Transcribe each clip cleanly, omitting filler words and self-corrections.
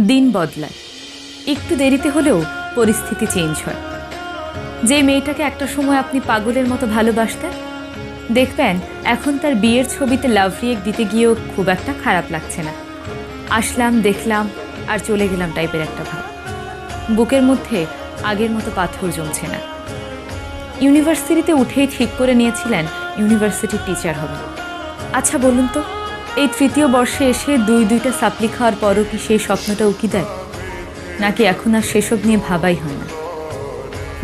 দিন বদলায়, একটু দেরিতে হলেও পরিস্থিতি চেঞ্জ হয়। যে মেয়েটাকে একটা সময় আপনি পাগলের মতো ভালোবাসতেন, দেখবেন এখন তার বিয়ের ছবিতে লাভ রিয়েক্ট দিতে গিয়েও খুব একটা খারাপ লাগছে না। আসলাম, দেখলাম আর চলে গেলাম টাইপের একটা ভাব। বুকের মধ্যে আগের মতো পাথর জমছে না। ইউনিভার্সিটিতে উঠেই ঠিক করে নিয়েছিলেন ইউনিভার্সিটির টিচার হবেন। আচ্ছা বলুন তো, এই তৃতীয় বর্ষে এসে দুইটা সাপ্লি খাওয়ার পরও কি সেই স্বপ্নটা উকি দেয়? নাকি এখন আর সেসব নিয়ে ভাবাই হয় না?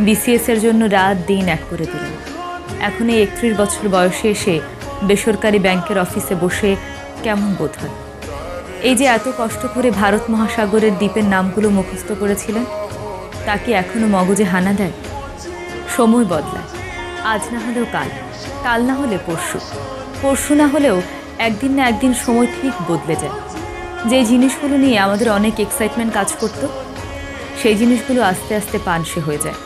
বিসিএস এর জন্য রাত দিন এক করে দিলেন। এখন এই 31 বছর বয়সে এসে বেসরকারি ব্যাংকের অফিসে বসে কেমন বোধ হয়? এই যে এত কষ্ট করে ভারত মহাসাগরের দ্বীপের নামগুলো মুখস্থ করেছিলেন, তা কি এখনো মগজে হানা দেয়? সময় বদলায়, আজ না হলেও কাল, কাল না হলে পরশু, পরশু না হলেও একদিন না একদিন সময় ঠিক বদলে যায়। যে জিনিসগুলো নিয়ে আমাদের অনেক এক্সাইটমেন্ট কাজ করত, সেই জিনিসগুলো আস্তে আস্তে পানসে হয়ে যায়।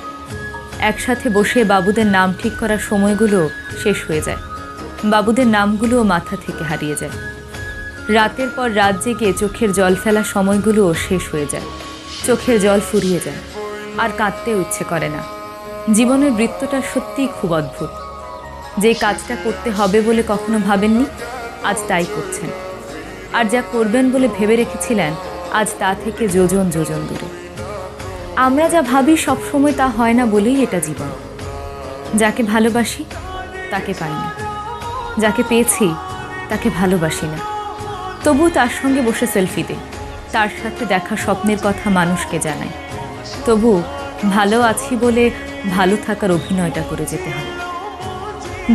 একসাথে বসে বাবুদের নাম ঠিক করার সময়গুলো শেষ হয়ে যায়, বাবুদের নামগুলোও মাথা থেকে হারিয়ে যায়। রাতের পর রাত জেগে চোখের জল ফেলা সময়গুলোও শেষ হয়ে যায়, চোখের জল ফুরিয়ে যায়, আর কাঁদতেও ইচ্ছে করে না। জীবনের বৃত্তটা সত্যিই খুব অদ্ভুত। যে কাজটা করতে হবে বলে কখনো ভাবেননি, আজ তাই করছেন। আর যা করবেন বলে ভেবে রেখেছিলেন, আজ তা থেকে যোজন যোজন দূরে। আমরা যা ভাবি সবসময় তা হয় না বলেই এটা জীবন। যাকে ভালোবাসি তাকে পাই না, যাকে পেয়েছি তাকে ভালোবাসি না। তবু তার সঙ্গে বসে সেলফি দেই, তার সাথে দেখা স্বপ্নের কথা মানুষকে জানাই। তবু ভালো আছি বলে ভালো থাকার অভিনয়টা করে যেতে হয়।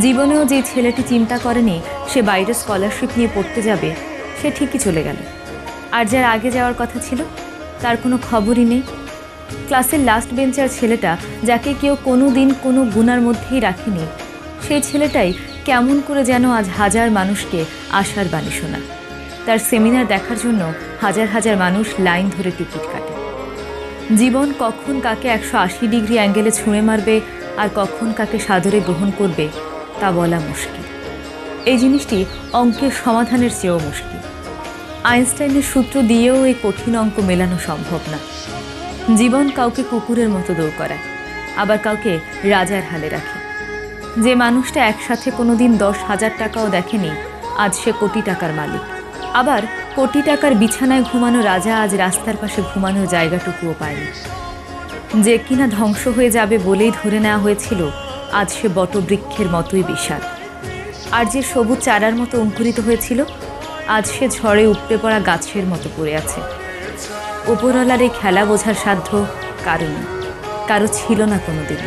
জীবনেও যে ছেলেটি চিন্তা করেনি সে বাইরে স্কলারশিপ নিয়ে পড়তে যাবে, সে ঠিকই চলে গেল। আর যার আগে যাওয়ার কথা ছিল, তার কোনো খবরই নেই। ক্লাসের লাস্ট বেঞ্চার ছেলেটা, যাকে কেউ কোনো দিন কোনো গুণার মধ্যেই রাখেনি, সেই ছেলেটাই কেমন করে যেন আজ হাজার মানুষকে আশার বাণী শোনায়। তার সেমিনার দেখার জন্য হাজার হাজার মানুষ লাইন ধরে টিকিট কাটে। জীবন কখন কাকে 180 ডিগ্রি অ্যাঙ্গেলে ছুঁড়ে মারবে আর কখন কাকে সাদরে গ্রহণ করবে তা বলা মুশকিল। এই জিনিসটি অঙ্কের সমাধানের চেয়েও মুশকিল। আইনস্টাইনের সূত্র দিয়েও এই কঠিন অঙ্ক মেলানো সম্ভব না। জীবন কাউকে কুকুরের মতো দৌড় করায়, আবার কাউকে রাজার হালে রাখে। যে মানুষটা একসাথে কোনোদিন 10,000 টাকাও দেখেনি, আজ সে কোটি টাকার মালিক। আবার কোটি টাকার বিছানায় ঘুমানো রাজা আজ রাস্তার পাশে ঘুমানোর জায়গাটুকুও পায়নি। যে কিনা ধ্বংস হয়ে যাবে বলেই ধরে নেওয়া হয়েছিল, আজ সে বটবৃক্ষের মতোই বিশাল। আর যে সবুজ চারার মতো অঙ্কুরিত হয়েছিল, আজ সে ঝড়ে উপড়ে পড়া গাছের মতো পড়ে আছে। উপরওয়ালার এই খেলা বোঝার সাধ্য কারো নেই, কারো ছিল না কোনোদিন।